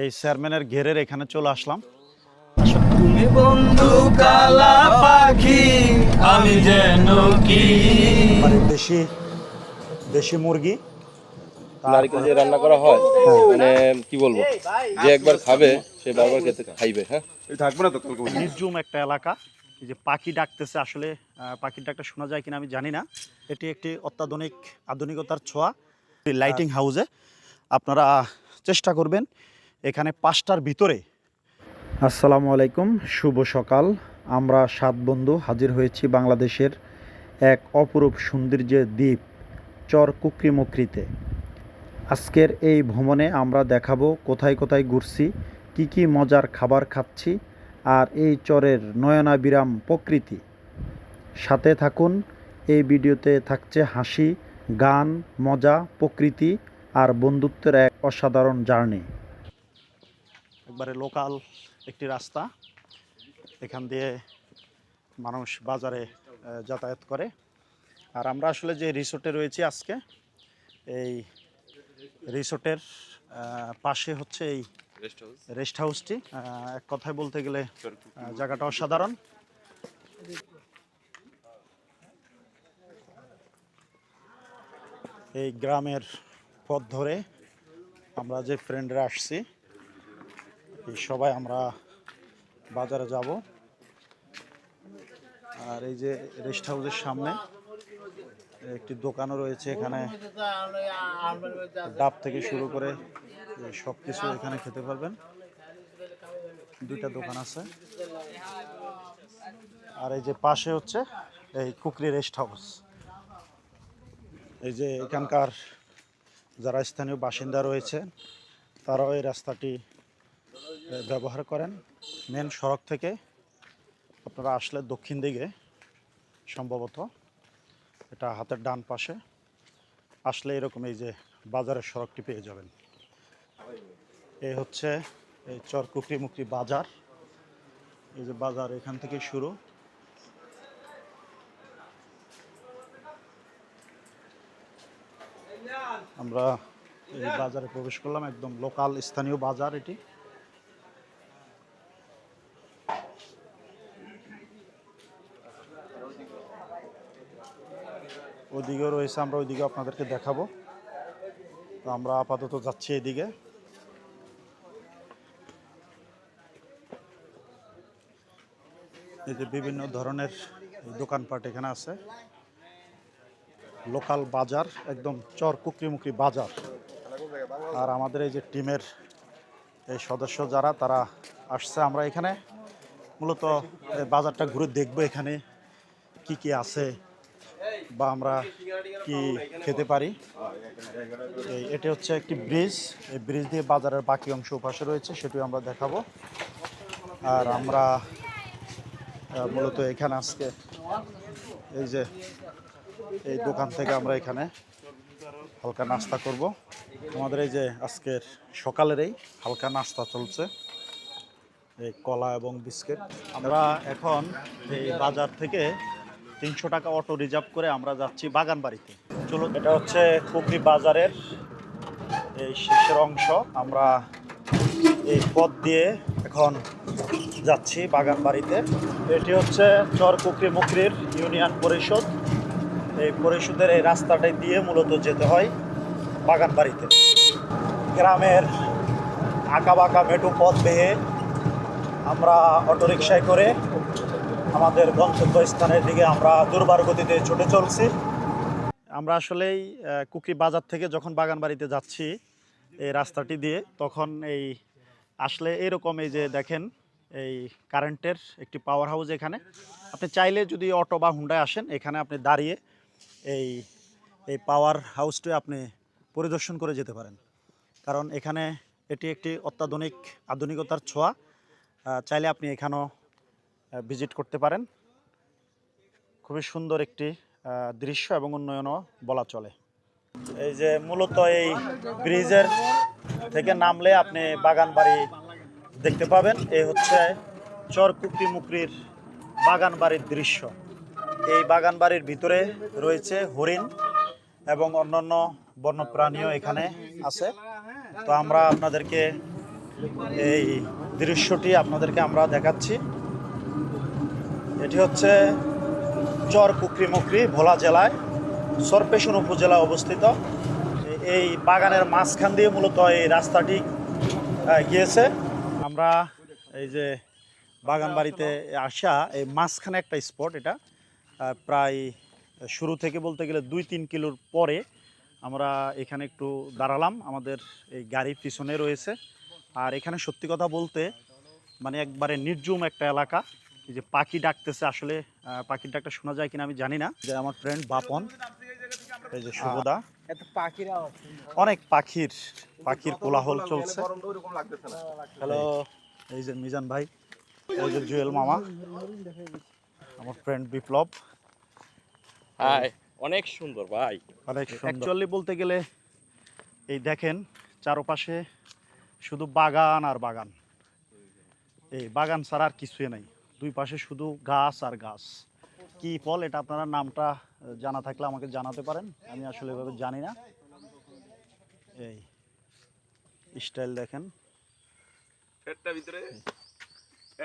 এই চেয়ারম্যানের ঘেরের এখানে চলে আসলাম। তুমি বন্ধু কালা পাখি, আমি যেন কি। মানে দেশি মুরগি নারকেল দিয়ে রান্না করা হয়, মানে কি বলবো, যে একবার খাবে সে বারবার খাইবে। হ্যাঁ, থাকবে না তো। নির্জুম একটা এলাকা। এই যে পাখি ডাকতেছে, আসলে পাখির ডাকটা শোনা যায় কিনা আমি জানি না। এটি একটি আধুনিকতার ছোঁয়া লাইটিং হাউসে। আপনারা চেষ্টা করবেন এখানে 5টার ভিতরে। আসসালামু আলাইকুম, শুভ সকাল। আমরা 7 বন্ধু হাজির হয়েছি বাংলাদেশের এক অপরূপ সৌন্দর্যের দ্বীপ চর কুকরিমুকরিতে। আজকের এই ভ্রমণে আমরা দেখাবো কোথায় কোথায় ঘুরছি, কি কি মজার খাবার খাচ্ছি, আর এই চরের নয়নাবিরাম প্রকৃতি। সাথে থাকুন। এই ভিডিওতে থাকছে হাসি, গান, মজা, প্রকৃতি আর বন্ধুত্বের এক অসাধারণ জার্নি। একবারে লোকাল একটি রাস্তা, এখান দিয়ে মানুষ বাজারে যাতায়াত করে। আর আমরা আসলে যে রিসোর্টে রয়েছি আজকে, এই রিসোর্টের পাশে হচ্ছে এই রেস্ট হাউসটি। এক কথায় বলতে গেলে জায়গাটা অসাধারণ। এই গ্রামের পথ ধরে আমরা যে ফ্রেন্ডরা আসছি, এই সবাই আমরা বাজারে যাব। আর এই যে রেস্ট হাউসের সামনে একটি দোকানও রয়েছে। এখানে ডাব থেকে শুরু করে সব কিছু এখানে খেতে পারবেন। 2টা দোকান আছে। আর এই যে পাশে হচ্ছে এই কুকরি রেস্ট হাউস। এই যে এখানকার যারা স্থানীয় বাসিন্দা রয়েছে তারাও এই রাস্তাটি ব্যবহার করেন। মেন সড়ক থেকে আপনারা আসলে দক্ষিণ দিকে, সম্ভবত এটা হাতের ডান পাশে আসলে এরকম এই যে বাজারের সড়কটি পেয়ে যাবেন। এই হচ্ছে এই চর কুকরিমুকরি বাজার। এই যে বাজার এখান থেকে শুরু। আমরা এই বাজারে প্রবেশ করলাম, একদম লোকাল স্থানীয় বাজার এটি। ওইদিকেও রয়েছে, আমরা ওইদিকে আপনাদেরকে দেখাবো। তো আমরা আপাতত যাচ্ছি এদিকে। এই যে বিভিন্ন ধরনের দোকানপাট এখানে আছে। লোকাল বাজার, একদম চর কুকরিমুকরি বাজার। আর আমাদের এই যে টিমের এই সদস্য যারা, তারা আসছে। আমরা এখানে মূলত বাজারটা ঘুরে দেখবো এখানে কি কি আছে বা আমরা কি খেতে পারি। এটি হচ্ছে একটি ব্রিজ। এই ব্রিজ দিয়ে বাজারের বাকি অংশ পাশে রয়েছে, সেটিও আমরা দেখাবো। আর আমরা মূলত এখানে আজকে এই যে এই দোকান থেকে আমরা এখানে হালকা নাস্তা করব। আমাদের এই যে আজকের সকালের এই হালকা নাস্তা চলছে, এই কলা এবং বিস্কিট। আমরা এখন এই বাজার থেকে 300 টাকা অটো রিজার্ভ করে আমরা যাচ্ছি বাগানবাড়িতে। চলুন, এটা হচ্ছে কুকরি বাজারের এই শেষের অংশ। আমরা এই পথ দিয়ে এখন যাচ্ছি বাগানবাড়িতে। এটি হচ্ছে চর কুকরিমুকরির ইউনিয়ন পরিষদ। এই পরিষদের এই রাস্তাটাই দিয়ে মূলত যেতে হয় বাগানবাড়িতে। গ্রামের আঁকাবাঁকা মেঠো পথ বেয়ে আমরা অটোরিকশায় করে আমাদের গন্তব্যস্থানের দিকে আমরা দুর্বার গতিতে ছুটে চলছি। আমরা আসলেই কুকরি বাজার থেকে যখন বাগানবাড়িতে যাচ্ছি এই রাস্তাটি দিয়ে, তখন এই আসলে এরকম এই যে দেখেন এই কারেন্টের একটি পাওয়ার হাউস। এখানে আপনি চাইলে যদি অটো বা হুন্ডায় আসেন, এখানে আপনি দাঁড়িয়ে এই এই পাওয়ার হাউসটি আপনি পরিদর্শন করে যেতে পারেন। কারণ এখানে এটি একটি আধুনিকতার ছোঁয়া। চাইলে আপনি এখানেও ভিজিট করতে পারেন। খুবই সুন্দর একটি দৃশ্য এবং উন্নয়নও বলা চলে। এই যে মূলত এই ব্রিজের থেকে নামলে আপনি বাগানবাড়ি দেখতে পাবেন। এই হচ্ছে চর কুকরিমুকরির বাগানবাড়ির দৃশ্য। এই বাগানবাড়ির ভিতরে রয়েছে হরিণ এবং অন্যান্য বন্যপ্রাণীও এখানে আছে। তো আমরা আপনাদেরকে এই দৃশ্যটি আপনাদেরকে আমরা দেখাচ্ছি। এটি হচ্ছে চর কুকরিমুকরি ভোলা জেলায় সরপেশন উপজেলায় অবস্থিত। এই বাগানের মাঝখান দিয়ে মূলত এই রাস্তাটি গিয়েছে। আমরা এই যে বাগান বাড়িতে আসা এই মাঝখানে একটা স্পট, এটা প্রায় শুরু থেকে বলতে গেলে 2-3 কিলোর পরে আমরা এখানে একটু দাঁড়ালাম। আমাদের এই গাড়ির পিছনে রয়েছে। আর এখানে সত্যি কথা বলতে মানে একবারে নির্জুম একটা এলাকা। এই যে পাখি ডাকতেছে, আসলে পাখির ডাকটা শোনা যায় কিনা আমি জানি না। যে আমার ফ্রেন্ড বাপন, এই যে শুভদা, অনেক পাখির কোলাহল চলছে। হ্যালো, এই যে মিজান ভাই, এই যে জুয়েল মামা, আমার ফ্রেন্ড বিপ্লব। হাই, অনেক সুন্দর ভাই, অনেক অ্যাকচুয়ালি বলতে গেলে এই দেখেন চারপাশে শুধু বাগান আর বাগান। এই বাগান ছাড়া আর কিছুই নাই, দুই পাশে শুধু গাছ আর গাছ। কি ফল এটা আপনারা নামটা জানা থাকলে আমাকে জানাতে পারেন, আমি আসলে এভাবে জানি না। এই স্টাইল দেখেন।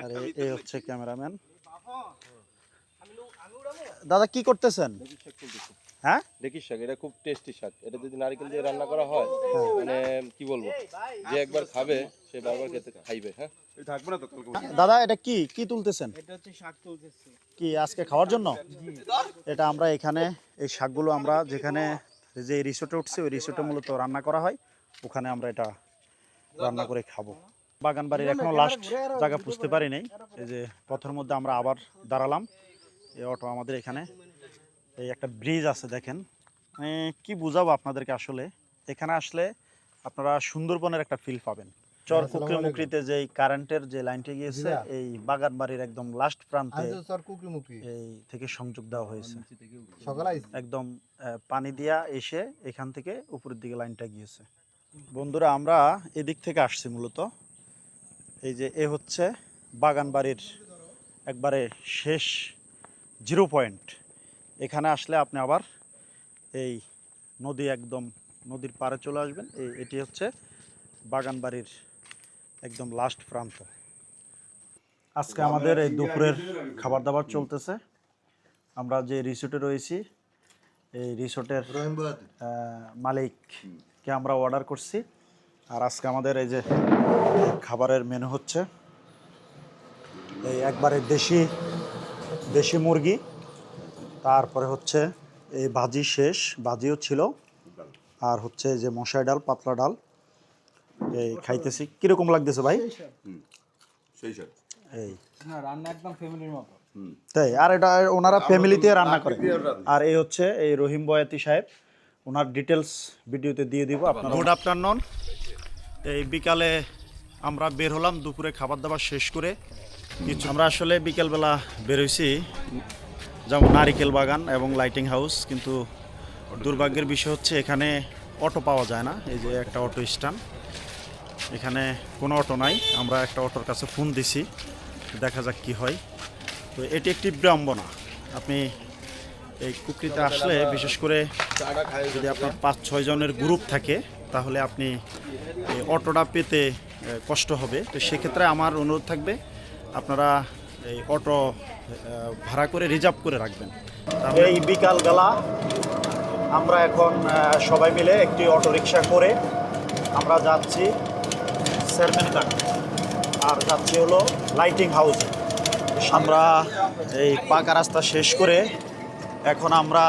আর এই হচ্ছে ক্যামেরাম্যান। দাদা কি করতেছেন? হ্যাঁ, দেখিস শাক, এটা খুব টেস্টি শাক। এটা যদি নারকেল দিয়ে রান্না করা হয়, মানে কি বলবো, যে একবার খাবে সে বারবার খাইবে। হ্যাঁ, থাকবে না তো দাদা এটা কি কি তুলতেছেন? এটা হচ্ছে শাক তুলতেছে। কি আজকে খাওয়ার জন্য? এটা আমরা এখানে এই শাকগুলো আমরা যেখানে যে রিসোর্টে উঠছি ওই রিসোর্টে মূলত রান্না করা হয়, ওখানে আমরা এটা রান্না করে খাবো। বাগান বাড়ির এখনো লাস্ট জায়গা বুঝতে পারি নাই। এই যে পথের মধ্যে আমরা আবার দাঁড়ালাম। এই অটো আমাদের এখানে, এই একটা ব্রিজ আছে দেখেন। কি বুঝাবো আপনাদেরকে, আসলে এখানে আসলে আপনারা সুন্দরবনের একটা ফিল পাবেন। চর কুকরিমুকরিতে যে কারেন্টের যে লাইনটি গিয়েছে এই বাগান বাড়ির একদম লাস্ট প্রান্তে এই থেকে সংযোগ দেওয়া হয়েছে। একদম পানি দিয়া এসে এখান থেকে উপরের দিকে লাইনটা গিয়েছে। বন্ধুরা আমরা এদিক থেকে আসছি মূলত। এই যে এ হচ্ছে বাগান বাড়ির একবারে শেষ 0 পয়েন্ট। এখানে আসলে আপনি আবার এই নদী, একদম নদীর পাড়ে চলে আসবেন। এটি হচ্ছে বাগান বাড়ির একদম লাস্ট প্রান্ত। আজকে আমাদের এই দুপুরের খাবার দাবার চলতেছে। আমরা যে রিসোর্টে রয়েছি এই রিসোর্টের মালিককে আমরা অর্ডার করছি। আর আজকে আমাদের এই যে খাবারের মেনু হচ্ছে এই একবারে দেশি মুরগি, তারপরে হচ্ছে এই ভাজি, শেষ ভাজিও ছিল, আর হচ্ছে যে মশাই ডাল, পাতলা ডাল। এই খাইতেছি। কিরকম লাগতেছে ভাই? এই না, রান্না একদম ফ্যামিলির মতো। তাই, আর এটা ওনারা ফ্যামিলিতে রান্না করে। আর এই হচ্ছে এই রহিম বয়াতি সাহেব, ওনার ডিটেলস ভিডিওতে দিয়ে দিব আপনারা। Good afternoon. এই বিকালে আমরা বের হলাম দুপুরে খাবার দাবার শেষ করে। আমরা আসলে বিকেলবেলা বেরোইছি যেমন নারিকেল বাগান এবং লাইটিং হাউস, কিন্তু দুর্ভাগ্যের বিষয় হচ্ছে এখানে অটো পাওয়া যায় না। এই যে একটা অটো স্ট্যান্ড, এখানে কোনো অটো নাই। আমরা একটা অটোর কাছে ফোন দিছি, দেখা যাক কি হয়। তো এটি একটি বিড়ম্বনা। আপনি এই কুকরিতে আসলে বিশেষ করে যদি আপনার 5-6 জনের গ্রুপ থাকে তাহলে আপনি এই অটোটা পেতে কষ্ট হবে। তো সেক্ষেত্রে আমার অনুরোধ থাকবে আপনারা এই অটো ভাড়া করে রিজার্ভ করে রাখবেন। এই বিকালবেলা আমরা এখন সবাই মিলে একটি অটো রিক্সা করে আমরা যাচ্ছি চেয়ারম্যানঘাট, আর যাচ্ছি হলো লাইটিং হাউসে। আমরা এই পাকা রাস্তা শেষ করে এখন আমরা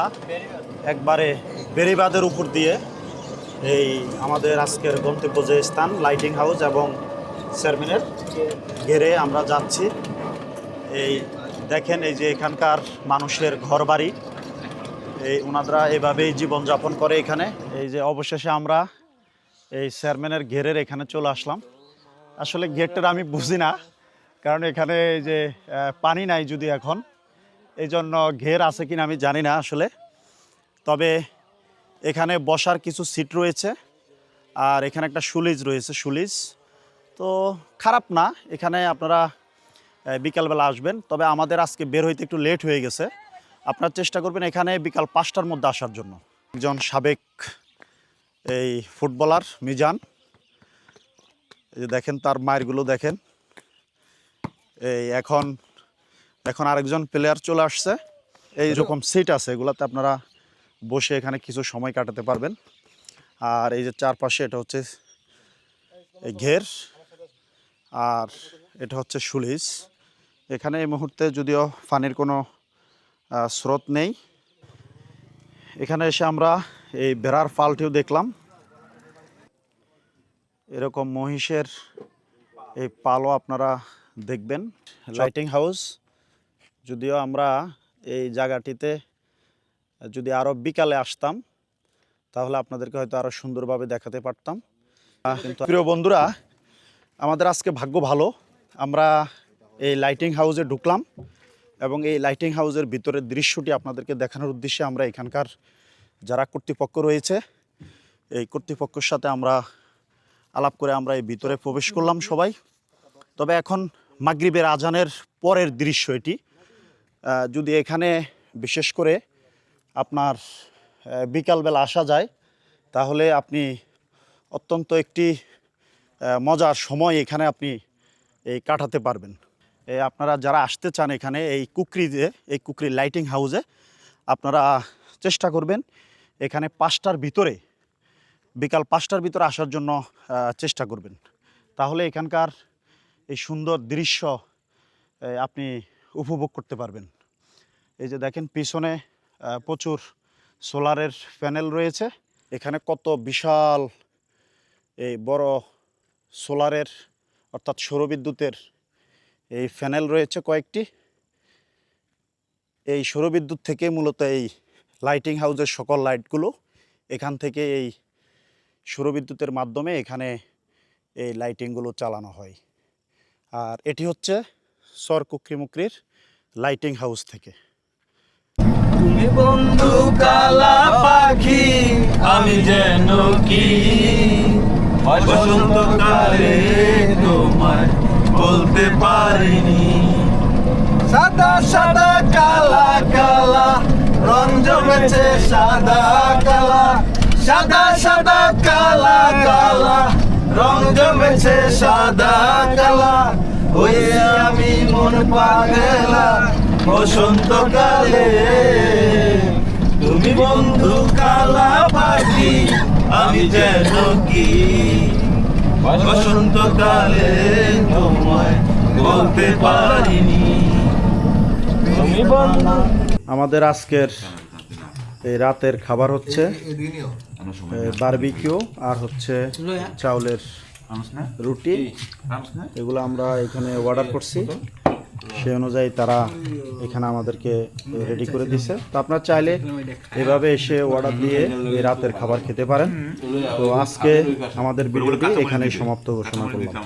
একবারে বেড়িবাঁধের উপর দিয়ে এই আমাদের আজকের গন্তব্য যে স্থান লাইটিং হাউস এবং চেয়ারম্যানের ঘেরে আমরা যাচ্ছি। এই দেখেন এই যে এখানকার মানুষের ঘরবাড়ি, এই ওনারা এভাবেই জীবনযাপন করে এখানে। এই যে অবশেষে আমরা এই চেয়ারম্যানের ঘেরের এখানে চলে আসলাম। আসলে গেটটা আমি বুঝি না, কারণ এখানে এই যে পানি নাই যদি এখন, এই জন্য ঘের আছে কিনা আমি জানি না আসলে। তবে এখানে বসার কিছু সিট রয়েছে, আর এখানে একটা সুলিজ রয়েছে, সুলিজ তো খারাপ না। এখানে আপনারা বিকালবেলা আসবেন। তবে আমাদের আজকে বের হইতে একটু লেট হয়ে গেছে। আপনারা চেষ্টা করবেন এখানে বিকাল 5টার মধ্যে আসার জন্য। একজন সাবেক এই ফুটবলার মিজান, এই যে দেখেন তার মায়েরগুলো দেখেন। এই এখন আরেকজন প্লেয়ার চলে আসছে। এই রকম সিট আছে, এগুলাতে আপনারা বসে এখানে কিছু সময় কাটাতে পারবেন। আর এই যে চারপাশে এটা হচ্ছে এই ঘের, আর এটা হচ্ছে সুলিজ। এখানে এই মুহূর্তে যদিও পানির কোনো স্রোত নেই। এখানে এসে আমরা এই বেড়ার ফালটিও দেখলাম। এরকম মহিষের এই পালও আপনারা দেখবেন। লাইটিং হাউস, যদিও আমরা এই জায়গাটিতে যদি আরও বিকালে আসতাম তাহলে আপনাদেরকে হয়তো আরও সুন্দরভাবে দেখাতে পারতাম। কিন্তু প্রিয় বন্ধুরা, আমাদের আজকে ভাগ্য ভালো, আমরা এই লাইটিং হাউসে ঢুকলাম এবং এই লাইটিং হাউসের ভিতরের দৃশ্যটি আপনাদেরকে দেখানোর উদ্দেশ্যে আমরা এখানকার যারা কর্তৃপক্ষ রয়েছে এই কর্তৃপক্ষের সাথে আমরা আলাপ করে আমরা এই ভিতরে প্রবেশ করলাম সবাই। তবে এখন মাগরিবের আজানের পরের দৃশ্য এটি। যদি এখানে বিশেষ করে আপনার বিকালবেলা আসা যায় তাহলে আপনি অত্যন্ত একটি মজার সময় এখানে আপনি এই কাটাতে পারবেন। আপনারা যারা আসতে চান এখানে এই কুকরি লাইটিং হাউসে, আপনারা চেষ্টা করবেন এখানে বিকাল 5টার ভিতরে আসার জন্য চেষ্টা করবেন। তাহলে এখানকার এই সুন্দর দৃশ্য আপনি উপভোগ করতে পারবেন। এই যে দেখেন পিছনে প্রচুর সোলারের প্যানেল রয়েছে। এখানে কত বিশাল এই বড় সোলারের অর্থাৎ সৌরবিদ্যুতের এই প্যানেল রয়েছে কয়েকটি। এই সৌরবিদ্যুৎ থেকে মূলত এই লাইটিং হাউসের সকল লাইটগুলো এখান থেকে এই সৌরবিদ্যুতের মাধ্যমে এখানে এই লাইটিংগুলো চালানো হয়। আর এটি হচ্ছে সর কুকরিমুকরির লাইটিং হাউস থেকে। তুমি বন্ধু কালা পাখি, আমি যেন কি বসন্তকালে তোমায় বলতে পারিনি। সাদা সাদা কালা কালা রং জমেছে সাদা কালা, সাদা সাদা কালা কালা রং জমেছে সাদা কালা। ওই আমি মন পাগলা বসন্তকালে। তুমি বন্ধু কালা পাখি, আমি যেন কি বসন্তকালে তোমায় বলতে পারিনি। তুমি বন্ধু। আমাদের আজকের এই রাতের খাবার হচ্ছে বারবিকিউ আর হচ্ছে চাউলের রুটি। এগুলো আমরা এখানে অর্ডার করছি, সেই অনুযায়ী তারা এখানে আমাদেরকে রেডি করে দিছে। তো আপনারা চাইলে এভাবে এসে অর্ডার দিয়ে এই রাতের খাবার খেতে পারেন। তো আজকে আমাদের ভিডিওটি এখানেই সমাপ্ত ঘোষণা করলাম।